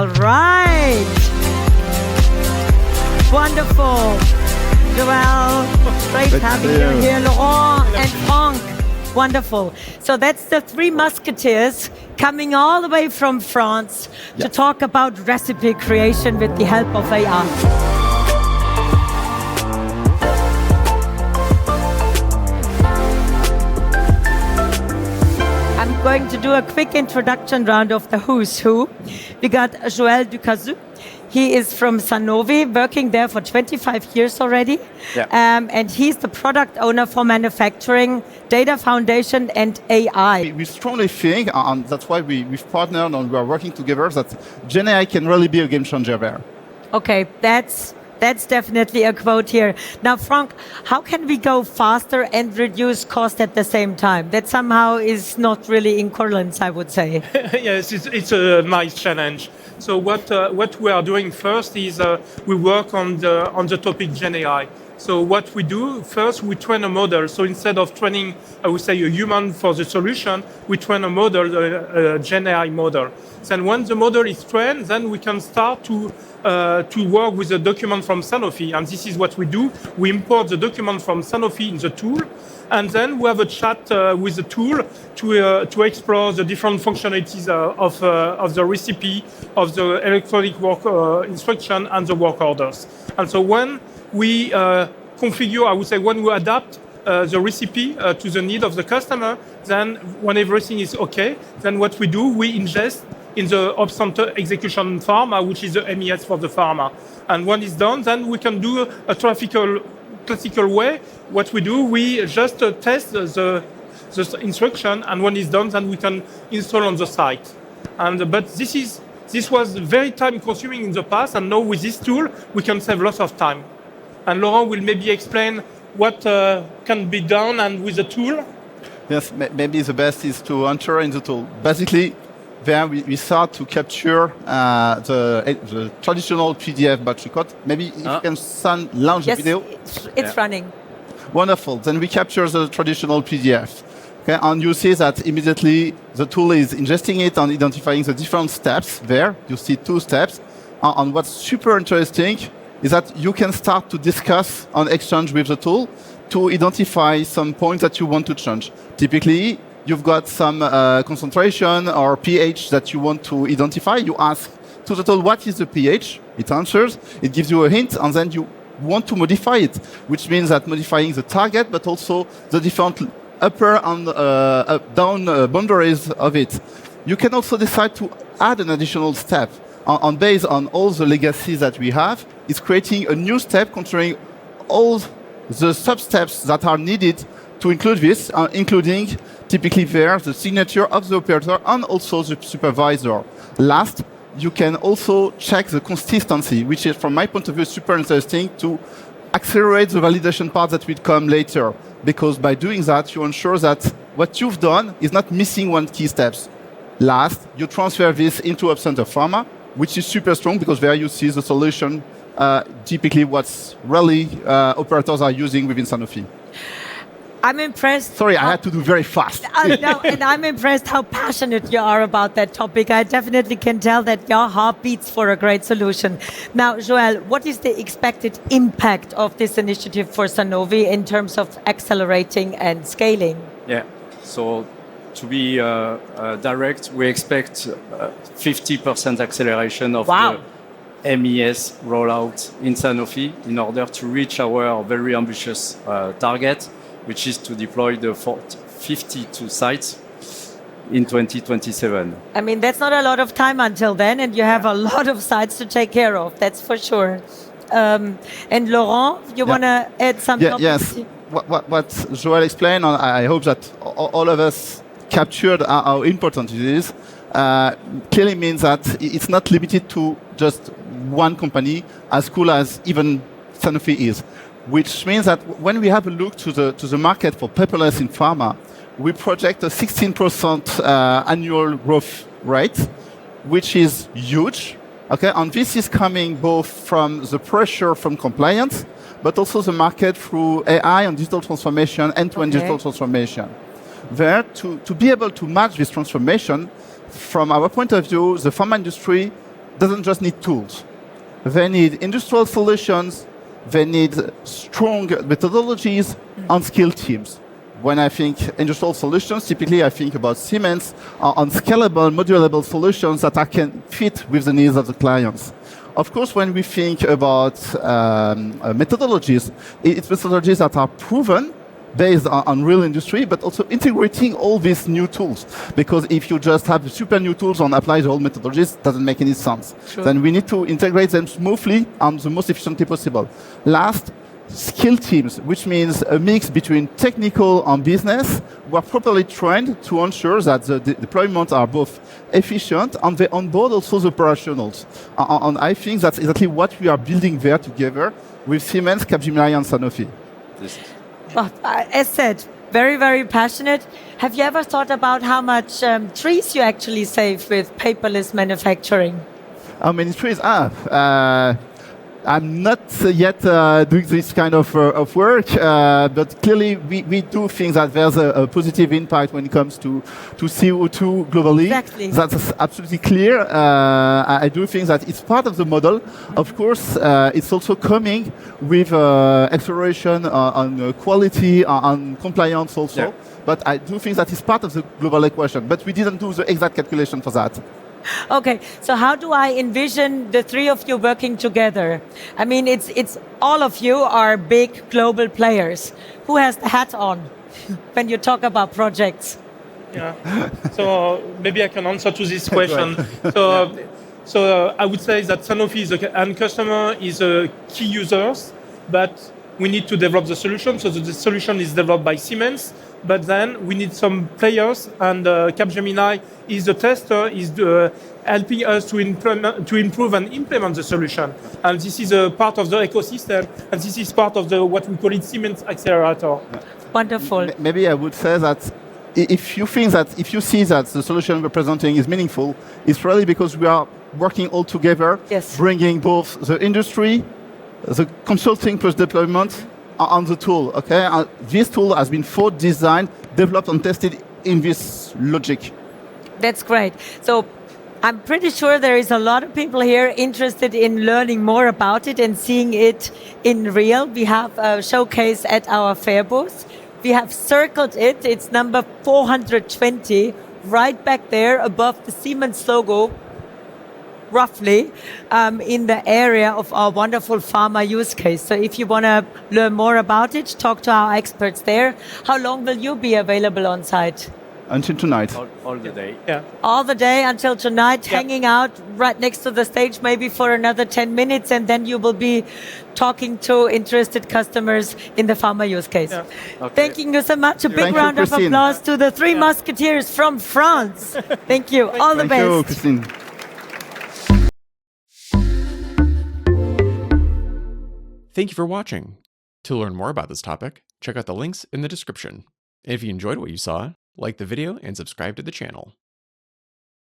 All right. Wonderful. Joel, great having you here. Laurent and Franck. Wonderful. So that's the three musketeers coming all the way from France to talk about recipe creation with the help of AI. I'm going to do a quick introduction round of the who's who. We got Joel Ducazu. He is from Sanofi, working there for 25 years already. Yeah. And he's the product owner for manufacturing, data foundation, and AI. We strongly think, and that's why we've partnered and we are working together, that GenAI can really be a game changer there. Okay, that's definitely a quote here. Now, Franck, how can we go faster and reduce cost at the same time? That somehow is not really in correlance, I would say. Yes, it's a nice challenge. So what we are doing first is we work on the topic GenAI. So what we do first, we train a model. So instead of training, I would say, a human for the solution, we train a model, a GenAI model. Then when the model is trained, then we can start to work with the document from Sanofi. And this is what we do. We import the document from Sanofi in the tool, and then we have a chat with the tool to explore the different functionalities of the recipe, of the electronic work instruction, and the work orders. And so when we configure, I would say, when we adapt the recipe to the need of the customer, then when everything is okay, then what we do, we ingest in the Ops Center execution pharma, which is the MES for the pharma. And when it's done, then we can do a classical way. What we do, we just test the instruction, and when it's done, then we can install on the site. But this was very time consuming in the past, and now with this tool, we can save lots of time. And Laurent will maybe explain what can be done and with the tool. Yes, maybe the best is to enter in the tool. Basically, there we start to capture the traditional PDF batch record. Maybe if you can launch the video. It's running. Wonderful. Then we capture the traditional PDF. Okay, and you see that immediately the tool is ingesting it and identifying the different steps there. You see 2 steps. And what's super interesting is that you can start to discuss and exchange with the tool to identify some points that you want to change. Typically, you've got some concentration or pH that you want to identify. You ask to the tool, what is the pH? It answers, it gives you a hint, and then you want to modify it, which means that modifying the target, but also the different upper and down boundaries of it. You can also decide to add an additional step. And based on all the legacies that we have, it's creating a new step considering all the sub-steps that are needed to include this, including typically there the signature of the operator and also the supervisor. Last, you can also check the consistency, which is, from my point of view, super interesting to accelerate the validation part that will come later. Because by doing that, you ensure that what you've done is not missing one key steps. Last, you transfer this into Ops Center Pharma, which is super strong because there you see the solution, typically what's really operators are using within Sanofi. I'm impressed. Sorry, I had to do very fast. No, and I'm impressed how passionate you are about that topic. I definitely can tell that your heart beats for a great solution. Now, Joel, what is the expected impact of this initiative for Sanofi in terms of accelerating and scaling? Yeah, so to be direct, we expect 50% acceleration of the MES rollout in Sanofi in order to reach our very ambitious target, which is to deploy the 52 sites in 2027. I mean, that's not a lot of time until then, and you have a lot of sites to take care of, that's for sure. And Laurent, you want to add something? Yes, what Joel explained, and I hope that all of us captured how important it is, clearly means that it's not limited to just one company, as cool as even Sanofi is. Which means that when we have a look to the market for paperless in pharma, we project a 16% annual growth rate, which is huge. Okay, and this is coming both from the pressure from compliance, but also the market through AI and digital transformation, end-to-end digital transformation. There, to be able to match this transformation, from our point of view, the pharma industry doesn't just need tools. They need industrial solutions, they need strong methodologies and skilled teams. When I think industrial solutions, typically I think about Siemens on scalable, modulable solutions that can fit with the needs of the clients. Of course, when we think about methodologies, it's methodologies that are proven based on real industry, but also integrating all these new tools. Because if you just have super new tools and apply the old methodologies, it doesn't make any sense. Sure. Then we need to integrate them smoothly and the most efficiently possible. Last, skilled teams, which means a mix between technical and business, who are properly trained to ensure that the deployments are both efficient and they onboard also the operationals. And I think that's exactly what we are building there together with Siemens, Capgemini, and Sanofi. Well, as said, very, very passionate. Have you ever thought about how much trees you actually save with paperless manufacturing? How many trees? I'm not yet doing this kind of work, but clearly we do think that there's a positive impact when it comes to CO2 globally. Exactly. That's absolutely clear. I do think that it's part of the model. Of course, it's also coming with acceleration on quality, on compliance also. Yeah. But I do think that it's part of the global equation. But we didn't do the exact calculation for that. Okay, so how do I envision the three of you working together? I mean, it's all of you are big global players. Who has the hat on when you talk about projects? Yeah. So maybe I can answer to this question. So I would say that Sanofi is the end customer, is a key users, but we need to develop the solution. So the solution is developed by Siemens. But then we need some players, and Capgemini is the tester, is helping us to improve and implement the solution. And this is a part of the ecosystem, and this is part of what we call it Siemens Accelerator. Wonderful. Maybe I would say that if you see that the solution we're presenting is meaningful, it's really because we are working all together, yes, bringing both the industry, the consulting plus deployment, on the tool, okay? This tool has been designed, developed, and tested in this logic. That's great. So I'm pretty sure there is a lot of people here interested in learning more about it and seeing it in real. We have a showcase at our fair booth. We have circled it. It's number 420, right back there above the Siemens logo, roughly in the area of our wonderful pharma use case. So if you want to learn more about it, talk to our experts there. How long will you be available on site? Until tonight. All the day. Yeah. All the day until tonight, yeah, hanging out right next to the stage maybe for another 10 minutes, and then you will be talking to interested customers in the pharma use case. Yeah. Okay. Thanking you so much. A big Thank round you, of applause to the three musketeers from France. Thank you. All the best. Thank you, Christine. Thank you for watching. To learn more about this topic, check out the links in the description. And if you enjoyed what you saw, like the video and subscribe to the channel.